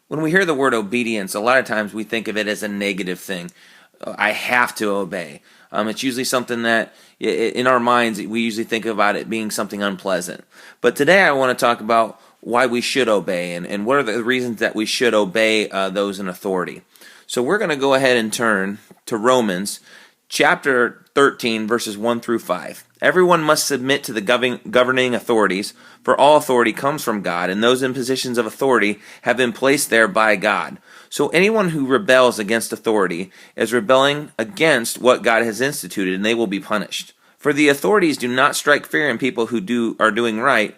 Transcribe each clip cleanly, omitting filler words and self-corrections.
When we hear the word obedience, a lot of times we think of it as a negative thing. I have to obey. It's usually something that in our minds we usually think about it being something unpleasant. But today I want to talk about why we should obey and what are the reasons that we should obey those in authority. So we're going to go ahead and turn to Romans chapter 13, verses 1 through 5. Everyone must submit to the governing authorities, for all authority comes from God, and those in positions of authority have been placed there by God. So anyone who rebels against authority is rebelling against what God has instituted, and they will be punished. For the authorities do not strike fear in people who are doing right,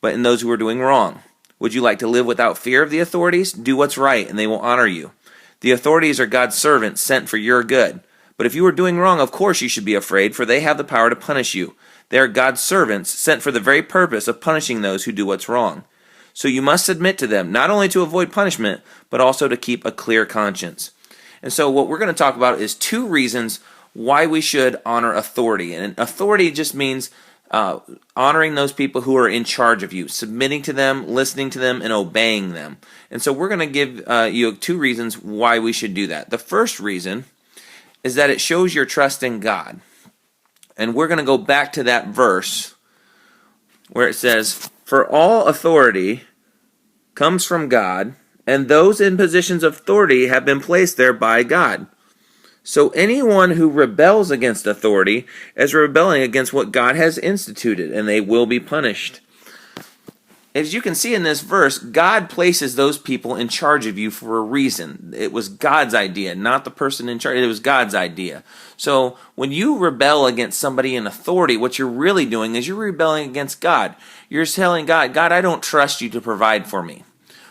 but in those who are doing wrong. Would you like to live without fear of the authorities? Do what's right, and they will honor you. The authorities are God's servants sent for your good. But if you are doing wrong, of course you should be afraid, for they have the power to punish you. They are God's servants, sent for the very purpose of punishing those who do what's wrong. So you must submit to them, not only to avoid punishment, but also to keep a clear conscience. And so what we're going to talk about is 2 reasons why we should honor authority. And authority just means honoring those people who are in charge of you, submitting to them, listening to them, and obeying them. And so we're going to give you 2 reasons why we should do that. The first reason is that it shows your trust in God. And we're going to go back to that verse where it says, "For all authority comes from God, and those in positions of authority have been placed there by God." So anyone who rebels against authority is rebelling against what God has instituted, and they will be punished. As you can see in this verse, God places those people in charge of you for a reason. It was God's idea, not the person in charge. It was God's idea. So when you rebel against somebody in authority, what you're really doing is you're rebelling against God. You're telling God, "God, I don't trust you to provide for me."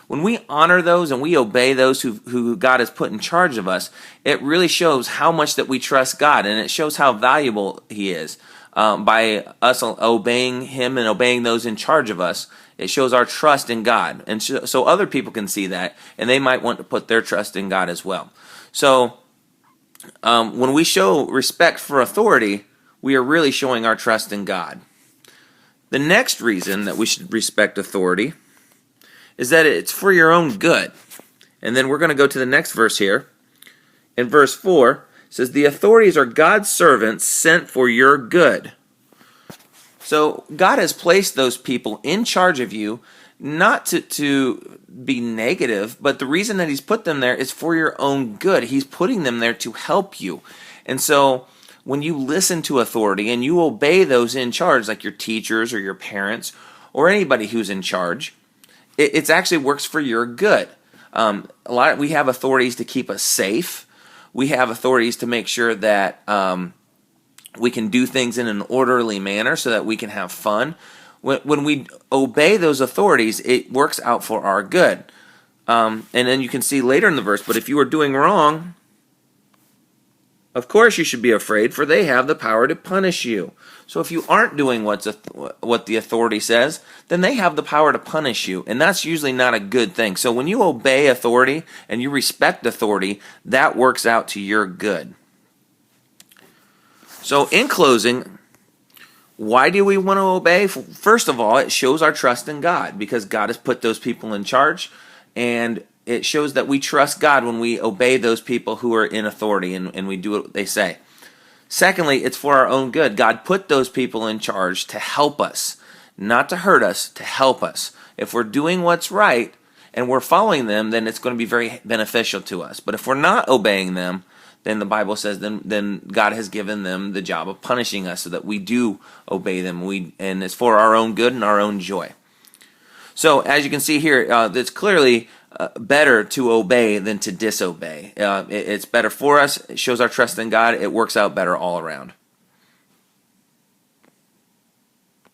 When we honor those and we obey those who God has put in charge of us, it really shows how much that we trust God, and it shows how valuable He is. By us obeying Him and obeying those in charge of us, it shows our trust in God. And so other people can see that, and they might want to put their trust in God as well. So when we show respect for authority, we are really showing our trust in God. The next reason that we should respect authority is that it's for your own good. And then we're going to go to the next verse here. In verse 4, it says, "The authorities are God's servants sent for your good." So God has placed those people in charge of you, not to be negative, but the reason that He's put them there is for your own good. He's putting them there to help you. And so when you listen to authority and you obey those in charge, like your teachers or your parents or anybody who's in charge, it actually works for your good. We have authorities to keep us safe. We have authorities to make sure that we can do things in an orderly manner so that we can have fun. When we obey those authorities, it works out for our good. And then you can see later in the verse, "But if you are doing wrong, of course you should be afraid, for they have the power to punish you." So if you aren't doing what the authority says, then they have the power to punish you, and that's usually not a good thing. So when you obey authority and you respect authority, that works out to your good. So in closing, why do we want to obey? First of all, it shows our trust in God, because God has put those people in charge, and it shows that we trust God when we obey those people who are in authority and we do what they say. Secondly, it's for our own good. God put those people in charge to help us, not to hurt us, to help us. If we're doing what's right and we're following them, then it's going to be very beneficial to us. But if we're not obeying them, then the Bible says then God has given them the job of punishing us so that we do obey them. And it's for our own good and our own joy. So as you can see here, it's clearly better to obey than to disobey. It's better for us. It shows our trust in God. It works out better all around.